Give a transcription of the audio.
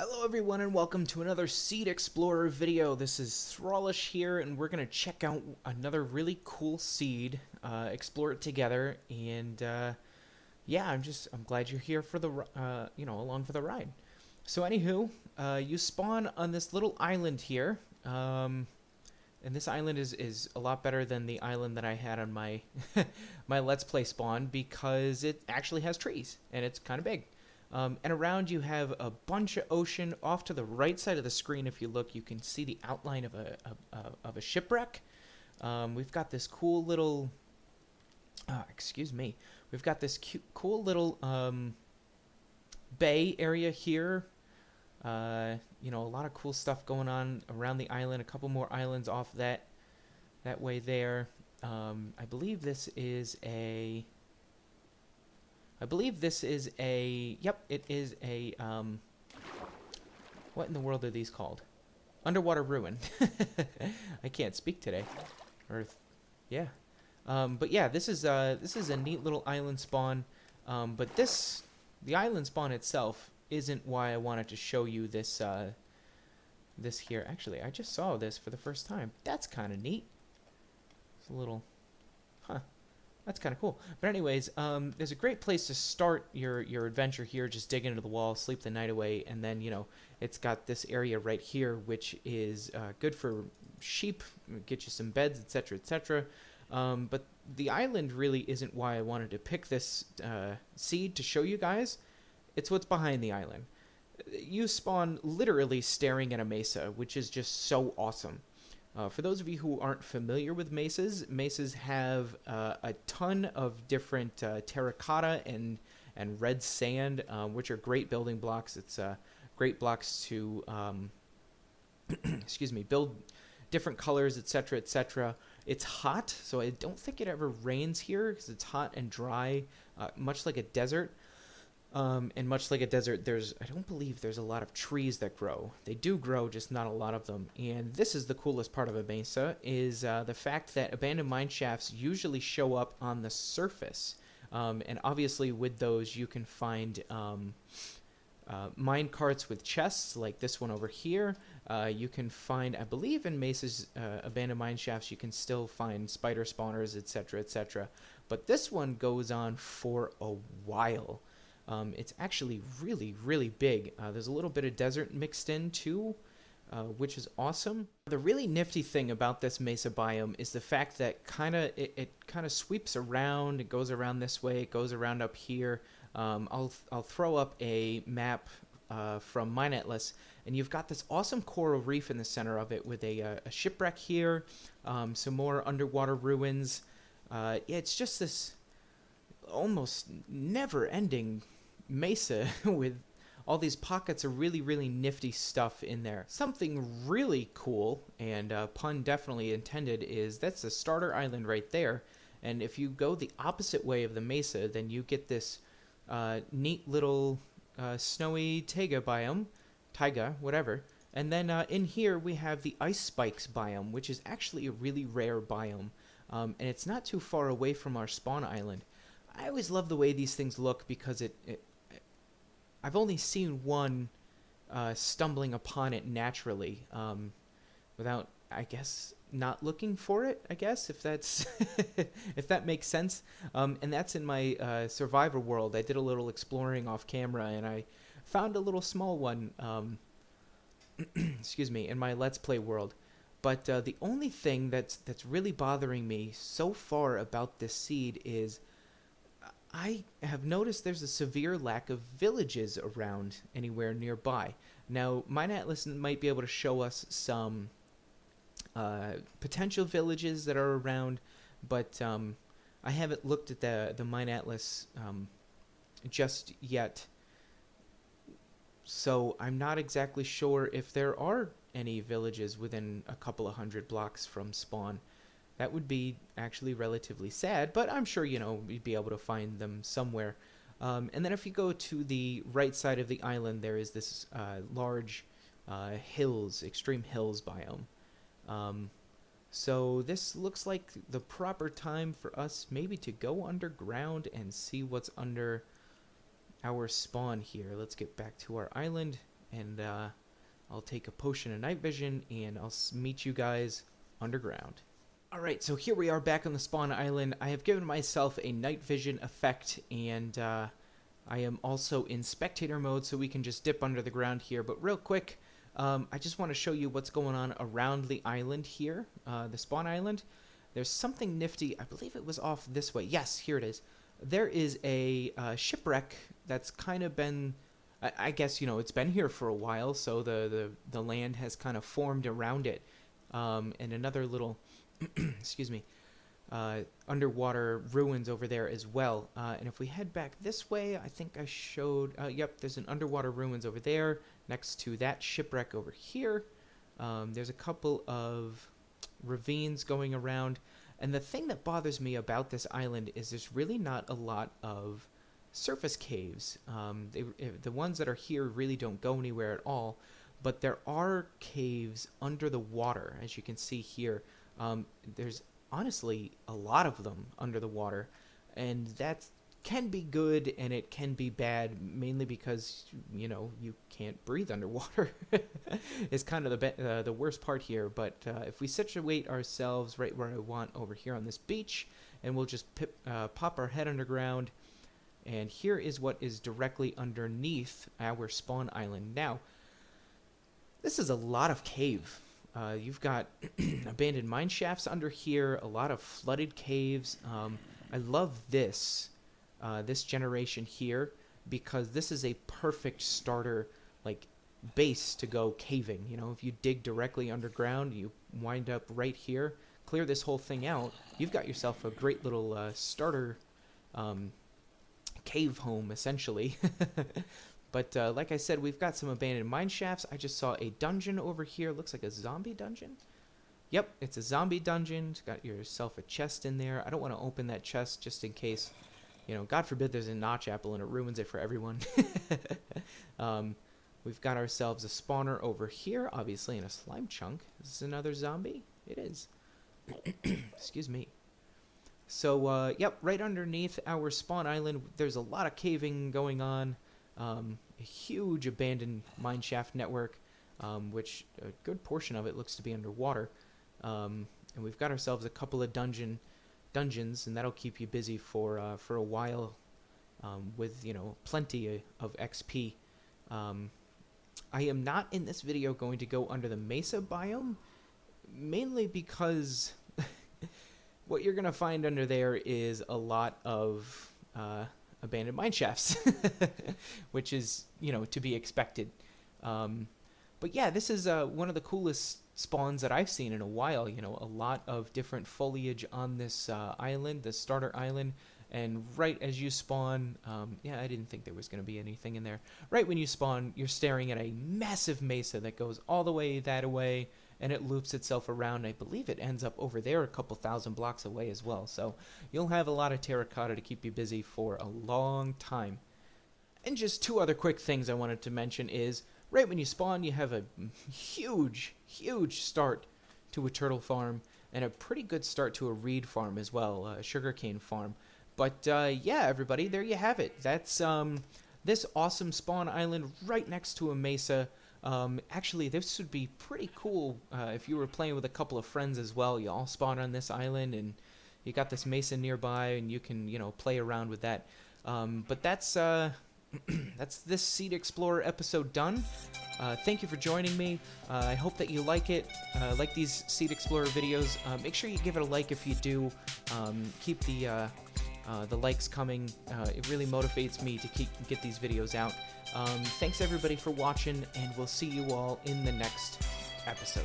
Hello everyone and welcome to another Seed Explorer video. This is Thrallish here and we're going to check out another really cool seed, explore it together, and yeah, I'm glad you're here for the along for the ride. So anywho, you spawn on this little island here, and this island is a lot better than the island that I had on my my Let's Play spawn because it actually has trees and it's kind of big. And around you have a bunch of ocean. Off to the right side of the screen, if you look, you can see the outline of a shipwreck. We've got this cool little, excuse me, we've got this cool little bay area here. A lot of cool stuff going on around the island. A couple more islands off that way there. I believe this is a. Yep, it is a, what in the world are these called? Underwater ruin. I can't speak today. Yeah. But yeah, this is a neat little island spawn. But the island spawn itself isn't why I wanted to show you this, this here. Actually, I just saw this for the first time. That's kind of neat. It's a little, huh. That's kind of cool. But anyways, there's a great place to start your adventure here. Just dig into the wall, sleep the night away, and then, it's got this area right here, which is good for sheep, get you some beds, etc., etc. But the island really isn't why I wanted to pick this seed to show you guys. It's what's behind the island. You spawn literally staring at a mesa, which is just so awesome. For those of you who aren't familiar with mesas have a ton of different terracotta and red sand, which are great building blocks. It's great blocks to excuse me, build different colors, etc., etc. It's hot, so I don't think it ever rains here because it's hot and dry, much like a desert. And much like a desert, I don't believe there's a lot of trees that grow. They do grow, just not a lot of them. And this is the coolest part of a mesa, is the fact that abandoned mine shafts usually show up on the surface. And obviously with those you can find mine carts with chests, like this one over here. You can find, I believe in Mesa's abandoned mine shafts, you can still find spider spawners, etc., etc. But this one goes on for a while. It's actually really, really big. There's a little bit of desert mixed in too, which is awesome. The really nifty thing about this mesa biome is the fact that it kind of sweeps around. It goes around this way. It goes around up here. I'll throw up a map from Mine Atlas, and you've got this awesome coral reef in the center of it with a shipwreck here, some more underwater ruins. Yeah, it's just this almost never-ending mesa with all these pockets of really, really nifty stuff in there. Something really cool, and pun definitely intended, is that's a starter island right there. And if you go the opposite way of the mesa, then you get this neat little snowy taiga, whatever. And then in here we have the ice spikes biome, which is actually a really rare biome. And it's not too far away from our spawn island. I always love the way these things look because I've only seen one stumbling upon it naturally, without, I guess, not looking for it, I guess, if that's if that makes sense. And that's in my Survivor world. I did a little exploring off camera, and I found a little small one, excuse me, in my Let's Play world. But the only thing that's really bothering me so far about this seed is I have noticed there's a severe lack of villages around anywhere nearby. Now, Mine Atlas might be able to show us some potential villages that are around, but I haven't looked at the Mine Atlas just yet. So I'm not exactly sure if there are any villages within a couple of hundred blocks from spawn. That would be actually relatively sad, but I'm sure, we'd be able to find them somewhere. And then if you go to the right side of the island, there is this large extreme hills biome. So this looks like the proper time for us maybe to go underground and see what's under our spawn here. Let's get back to our island. and I'll take a potion of night vision, and I'll meet you guys underground. Alright, so here we are back on the spawn island. I have given myself a night vision effect, and I am also in spectator mode, so we can just dip under the ground here. But real quick, I just want to show you what's going on around the island here, the spawn island. There's something nifty. I believe it was off this way. Yes, here it is. There is a shipwreck that's kind of been... I guess, you know, it's been here for a while, so the land has kind of formed around it. And another little, excuse me, underwater ruins over there as well. And if we head back this way, I think I showed, yep, there's an underwater ruins over there next to that shipwreck over here. There's a couple of ravines going around. And the thing that bothers me about this island is there's really not a lot of surface caves. The ones that are here really don't go anywhere at all, but there are caves under the water, as you can see here. There's honestly a lot of them under the water, and that can be good and it can be bad, mainly because, you know, you can't breathe underwater. It's kind of the worst part here. But if we situate ourselves right where I want over here on this beach, and we'll just pop our head underground. And here is what is directly underneath our spawn island. Now, this is a lot of cave. You've got abandoned mine shafts under here, a lot of flooded caves. I love this generation here, because this is a perfect starter, like, base to go caving. You know, if you dig directly underground, you wind up right here, clear this whole thing out, you've got yourself a great little starter cave home, essentially. But like I said, we've got some abandoned mine shafts. I just saw a dungeon over here. Looks like a zombie dungeon. Yep, it's a zombie dungeon. It's got yourself a chest in there. I don't want to open that chest just in case, you know, God forbid there's a notch apple and it ruins it for everyone. We've got ourselves a spawner over here, obviously, and a slime chunk. Is this another zombie? It is. Excuse me. So, yep, right underneath our spawn island, there's a lot of caving going on. A huge abandoned mineshaft network, which a good portion of it looks to be underwater. And we've got ourselves a couple of dungeons, and that'll keep you busy for a while, with, you know, plenty of XP. I am not in this video going to go under the Mesa biome, mainly because what you're going to find under there is a lot of abandoned mine shafts, which is, you know, to be expected. But yeah, this is one of the coolest spawns that I've seen in a while. You know, a lot of different foliage on this island, the starter island. And right as you spawn, yeah, I didn't think there was going to be anything in there. Right when you spawn, you're staring at a massive mesa that goes all the way that way, and it loops itself around. I believe it ends up over there a couple thousand blocks away as well. So you'll have a lot of terracotta to keep you busy for a long time. And just two other quick things I wanted to mention is, right when you spawn, you have a huge, huge start to a turtle farm, and a pretty good start to a reed farm as well, a sugarcane farm. But yeah, everybody, there you have it. That's this awesome spawn island right next to a mesa. Actually, this would be pretty cool if you were playing with a couple of friends as well. You all spawn on this island, and you got this mesa nearby, and you can, you know, play around with that. But that's that's this Seed Explorer episode done. Thank you for joining me. I hope that you like it. Like these Seed Explorer videos. Make sure you give it a like if you do. Keep the likes coming. It really motivates me to get these videos out. Thanks everybody for watching, and we'll see you all in the next episode.